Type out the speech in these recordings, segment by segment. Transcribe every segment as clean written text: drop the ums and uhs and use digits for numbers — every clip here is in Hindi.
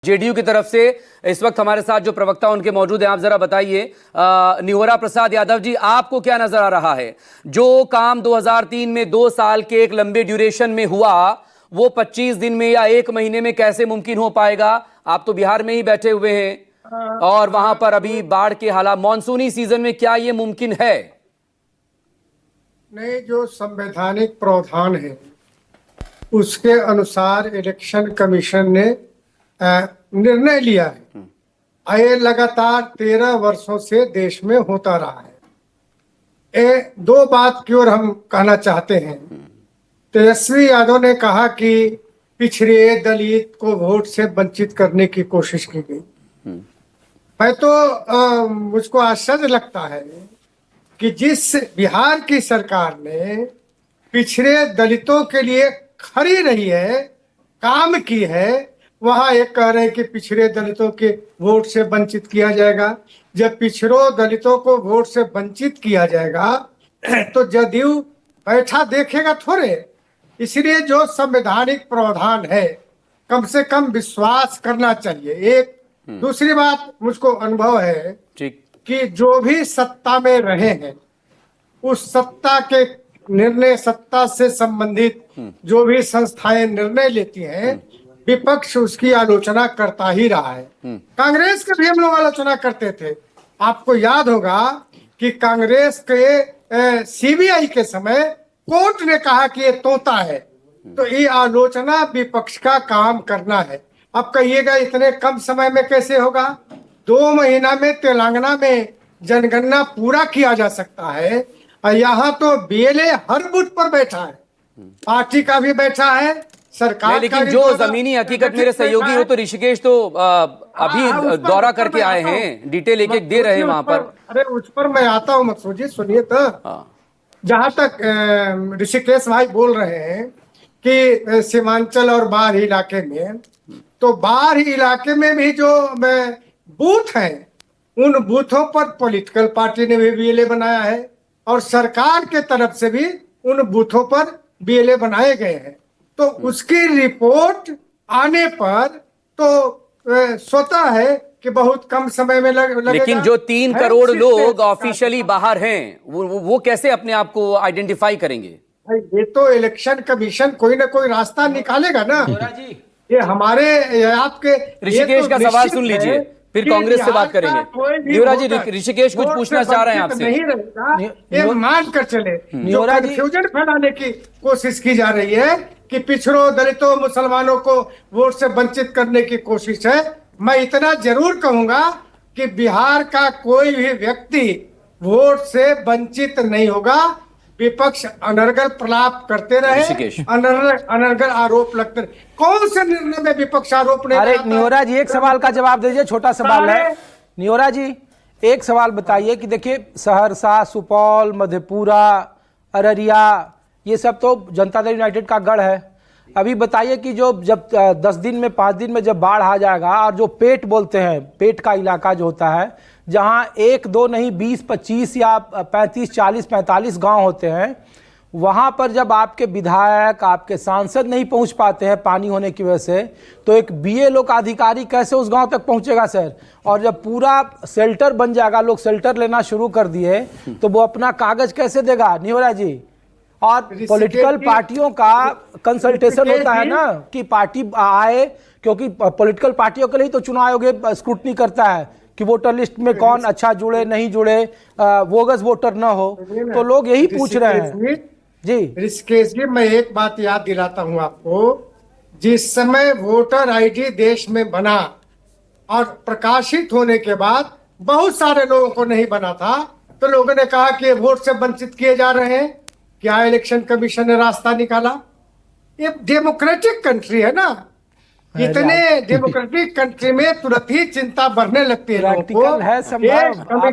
जेडीयू की तरफ से इस वक्त हमारे साथ जो प्रवक्ता उनके मौजूद हैं, आप जरा बताइए। निहोरा प्रसाद यादव जी, आपको क्या नजर आ रहा है? जो काम 2003 में 2 साल के एक लंबे ड्यूरेशन में हुआ, वो 25 दिन में या 1 महीने में कैसे मुमकिन हो पाएगा? आप तो बिहार में ही बैठे हुए हैं और वहां पर अभी बाढ़ के हालात, मॉनसूनी सीजन में क्या ये मुमकिन है? नहीं, जो संवैधानिक प्रावधान है उसके अनुसार इलेक्शन कमीशन ने निर्णय लिया है। ये लगातार 13 वर्षों से देश में होता रहा है। दो बात की ओर हम कहना चाहते हैं। तेजस्वी यादव ने कहा कि पिछड़े दलित को वोट से वंचित करने की कोशिश की गई। मैं तो मुझको आश्चर्य लगता है कि जिस बिहार की सरकार ने पिछड़े दलितों के लिए खड़ी रही है, काम की है, वहां एक कह रहे हैं कि पिछड़े दलितों के वोट से वंचित किया जाएगा। जब पिछड़ों दलितों को वोट से वंचित किया जाएगा तो जदयू बैठा देखेगा थोड़े। इसलिए जो संवैधानिक प्रावधान है, कम से कम विश्वास करना चाहिए। एक दूसरी बात, मुझको अनुभव है कि जो भी सत्ता में रहे हैं, उस सत्ता के निर्णय, सत्ता से संबंधित जो भी संस्थाएं निर्णय लेती हैं, विपक्ष उसकी आलोचना करता ही रहा है। कांग्रेस की भी हम लोग आलोचना करते थे। आपको याद होगा कि कांग्रेस के सीबीआई के समय कोर्ट ने कहा कि ये तोता है। तो ये आलोचना विपक्ष का काम करना है। अब कहिएगा इतने कम समय में कैसे होगा? 2 महीना में तेलंगाना में जनगणना पूरा किया जा सकता है। और यहाँ तो बीएलए हर बूथ पर बैठा है, पार्टी का भी बैठा है, सरकार लेकिन जो जमीनी हकीकत, मेरे सहयोगी हो तो ऋषिकेश तो अभी दौरा करके आए हैं, डिटेल एक दे रहे हैं वहां पर। अरे उस पर मैं आता हूँ, मकसूद जी सुनिए तो। जहां तक ऋषिकेश भाई बोल रहे हैं कि सीमांचल और बाहरी इलाके में, तो बाहरी इलाके में भी जो बूथ हैं, उन बूथों पर पॉलिटिकल पार्टी ने भी बीएलए बनाया है और सरकार के तरफ से भी उन बूथों पर बीएलए बनाए गए हैं। तो उसकी रिपोर्ट आने पर तो स्वतः है कि बहुत कम समय में लगेगा। लेकिन जो 3 करोड़ लोग ऑफिशियली बाहर हैं, वो कैसे अपने आप को आइडेंटिफाई करेंगे? ये तो इलेक्शन कमीशन कोई ना कोई रास्ता निकालेगा ना। ये हमारे आपके ऋषिकेश का सवाल सुन लीजिए, फिर कांग्रेस से बात करेंगे। निहोरा जी, ऋषिकेश कुछ पूछना चाह रहे हैं आपसे। नहीं रहेगा, ये मान कर चले। जो कंफ्यूजन फैलाने की कोशिश की जा रही है कि पिछड़ों, दलितों, मुसलमानों को वोट से वंचित करने की कोशिश है। मैं इतना जरूर कहूंगा कि बिहार का कोई भी व्यक्ति वोट से वंचित नहीं होगा। विपक्ष अनर्गल प्रलाप करते रहे, अनर्गल आरोप लगते रहे। कौन से निर्णय में विपक्ष आरोप नहीं? अरे निहोरा जी, एक सवाल का जवाब दीजिए, छोटा सवाल है। निहोरा जी, एक सवाल बताइए कि देखिए सहरसा, सुपौल, मधेपुरा, अररिया, ये सब तो जनता दल यूनाइटेड का गढ़ है। अभी बताइए कि जब 10 दिन में, 5 दिन में जब बाढ़ आ जाएगा, और जो पेट बोलते हैं, पेट का इलाका जो होता है, जहां 1, 2 नहीं 20, 25 या 35, 40, 45 गांव होते हैं, वहां पर जब आपके विधायक, आपके सांसद नहीं पहुंच पाते हैं पानी होने की वजह से, तो एक बीएलओ का अधिकारी कैसे उस गांव तक पहुंचेगा सर? और जब पूरा शेल्टर बन जाएगा, लोग शेल्टर लेना शुरू कर दिए, तो वो अपना कागज कैसे देगा? निहोरा जी, और पॉलिटिकल पार्टियों का कंसल्टेशन होता है ना कि पार्टी आए, क्योंकि पॉलिटिकल पार्टियों के लिए तो चुनाव आयोग स्क्रूटनी करता है कि वोटर लिस्ट में कौन अच्छा जुड़े, नहीं जुड़े, बोगस वोटर ना हो। तो लोग यही पूछ रहे हैं जी। ऋषिकेश जी, मैं एक बात याद दिलाता हूं आपको। जिस समय वोटर आईडी देश में बना और प्रकाशित होने के बाद बहुत सारे लोगों को नहीं बना था, तो लोगों ने कहा कि वोट से वंचित किए जा रहे हैं। क्या इलेक्शन कमीशन ने रास्ता निकाला? ये डेमोक्रेटिक कंट्री है ना। इतने डेमोक्रेटिक कंट्री में तुरंत ही चिंता बढ़ने लगती है लोगों को।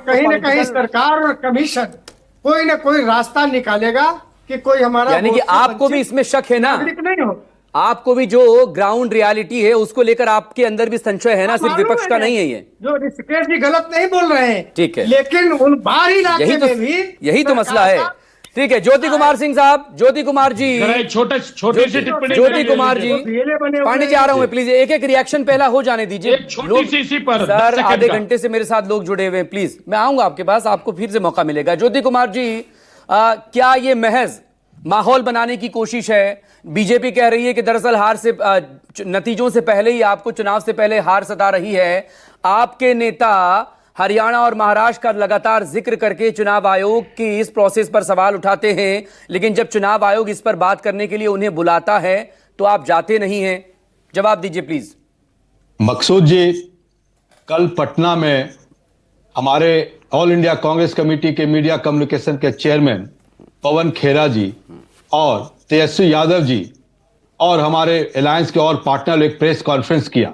कहीं ना कहीं सरकार और कमीशन कोई ना कोई रास्ता निकालेगा कि कोई हमारा, यानी कि आपको भी इसमें शक है ना? नहीं हो, आपको भी जो ग्राउंड रियलिटी है उसको लेकर आपके अंदर भी संशय है ना? सिर्फ विपक्ष का नहीं है ये। जो ऋषिकेश जी गलत नहीं बोल रहे हैं, ठीक है, लेकिन उन बाहरी इलाके में भी यही तो मसला है। ठीक है, ज्योति कुमार सिंह साहब, ज्योति कुमार जी, जरा एक छोटी सी टिप्पणी ज्योति मेरी कुमार ले जी, लीजिए। पीएलए बने हुए पांडे जी आ रहा हूं मैं, प्लीज एक एक रिएक्शन पहला हो जाने दीजिए। एक छोटी सी इसी पर 10 सर, सेकंड आधे का। घंटे से मेरे साथ लोग जुड़े हुए हैं, प्लीज मैं आऊंगा आपके पास, आपको फिर से मौका मिलेगा। ज्योति कुमार जी, क्या ये महज माहौल बनाने की कोशिश है? बीजेपी कह रही है कि दरअसल हार से नतीजों से पहले ही आपको, चुनाव से पहले हार सता रही है। आपके नेता हरियाणा और महाराष्ट्र का लगातार जिक्र करके चुनाव आयोग की इस प्रोसेस पर सवाल उठाते हैं, लेकिन जब चुनाव आयोग इस पर बात करने के लिए उन्हें बुलाता है तो आप जाते नहीं हैं। जवाब दीजिए प्लीज। मकसूद जी, कल पटना में हमारे ऑल इंडिया कांग्रेस कमेटी के मीडिया कम्युनिकेशन के चेयरमैन पवन खेरा जी और तेजस्वी यादव जी और हमारे अलायंस के और पार्टनर एक प्रेस कॉन्फ्रेंस किया।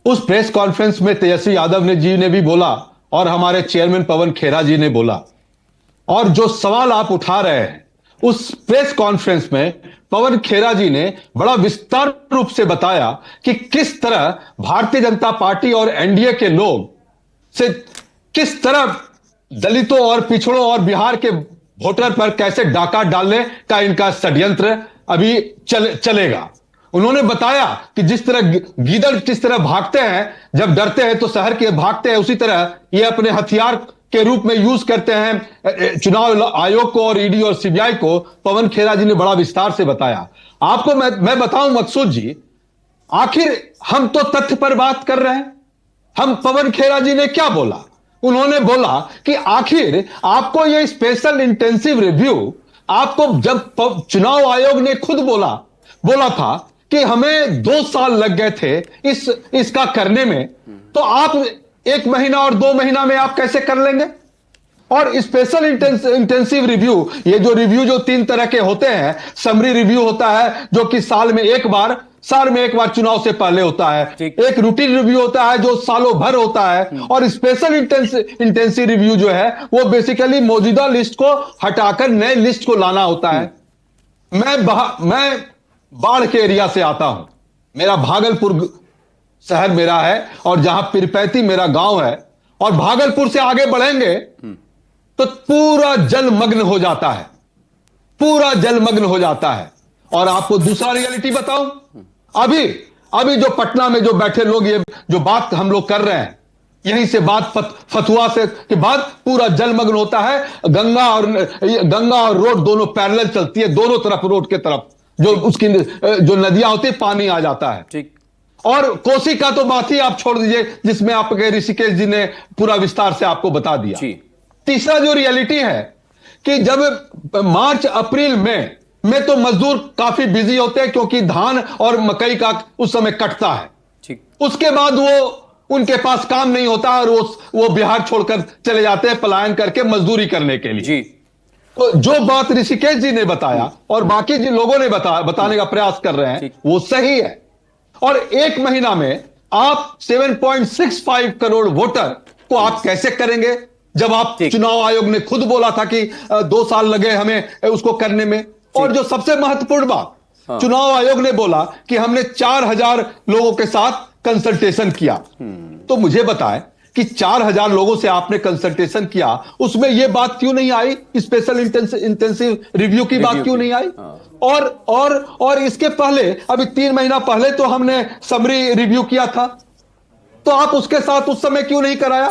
उस प्रेस कॉन्फ्रेंस में तेजस्वी यादव जी ने भी बोला और हमारे चेयरमैन पवन खेरा जी ने बोला, और जो सवाल आप उठा रहे हैं उस प्रेस कॉन्फ्रेंस में पवन खेरा जी ने बड़ा विस्तार रूप से बताया कि किस तरह भारतीय जनता पार्टी और एनडीए के लोग से किस तरह दलितों और पिछड़ों और बिहार के वोटर पर कैसे डाका डालने का इनका षड्यंत्र अभी चलेगा। उन्होंने बताया कि जिस तरह गीदड़ किस तरह भागते हैं, जब डरते हैं तो शहर के भागते हैं, उसी तरह ये अपने हथियार के रूप में यूज करते हैं चुनाव आयोग को और ईडी और सीबीआई को। पवन खेरा जी ने बड़ा विस्तार से बताया। आपको मैं बताऊं मकसूद जी, आखिर हम तो तथ्य पर बात कर रहे हैं। हम पवन खेरा जी ने क्या बोला? उन्होंने बोला कि आखिर आपको ये स्पेशल इंटेंसिव रिव्यू, आपको जब चुनाव आयोग ने खुद बोला था कि हमें 2 साल लग गए थे इसका करने में, तो आप 1 महीना और 2 महीना में आप कैसे कर लेंगे? और स्पेशल इंटेंसिव रिव्यू, ये जो रिव्यू जो 3 तरह के होते हैं, समरी रिव्यू होता है जो कि साल में एक बार चुनाव से पहले होता है, एक रूटीन रिव्यू होता है जो सालों भर होता है, और स्पेशल इंटेंसिव रिव्यू जो है वो बेसिकली मौजूदा लिस्ट को हटाकर नए लिस्ट को लाना होता है। मैं बाढ़ के एरिया से आता हूं, मेरा भागलपुर शहर मेरा है और जहां पिरपैती मेरा गांव है, और भागलपुर से आगे बढ़ेंगे तो पूरा जलमग्न हो जाता है, पूरा जलमग्न हो जाता है। और आपको दूसरा रियलिटी बताऊं, अभी जो पटना में जो बैठे लोग, ये जो बात हम लोग कर रहे हैं, यहीं से बात फतुआ से के बाद पूरा जलमग्न होता है। गंगा और रोड दोनों पैरेलल चलती है, दोनों तरफ रोड के तरफ जो उसकी जो नदियां होती है, पानी आ जाता है। ठीक। और कोसी का तो बात ही आप छोड़ दीजिए, जिसमें आपके ऋषिकेश जी ने पूरा विस्तार से आपको बता दिया। तीसरा जो रियलिटी है कि जब मार्च अप्रैल में तो मजदूर काफी बिजी होते हैं, क्योंकि धान और मकई का उस समय कटता है। ठीक। उसके बाद उनके पास काम नहीं होता और वो बिहार छोड़कर चले जाते हैं पलायन करके मजदूरी करने के लिए। जी। तो जो बात ऋषिकेश जी ने बताया और बाकी जिन लोगों ने बताने का प्रयास कर रहे हैं, वो सही है। और 1 महीना में आप 7.65 करोड़ वोटर को आप कैसे करेंगे, जब आप चुनाव आयोग ने खुद बोला था कि 2 साल लगे हमें उसको करने में। और जो सबसे महत्वपूर्ण बात, चुनाव आयोग ने बोला कि हमने 4000 लोगों के साथ कंसल्टेशन किया। तो मुझे बताएं कि 4000 लोगों से आपने कंसल्टेशन किया, उसमें यह बात क्यों नहीं आई, स्पेशल इंटेंसिव रिव्यू की बात क्यों नहीं आई? और इसके पहले अभी 3 महीना पहले तो हमने समरी रिव्यू किया था, तो आप उसके साथ उस समय क्यों नहीं कराया?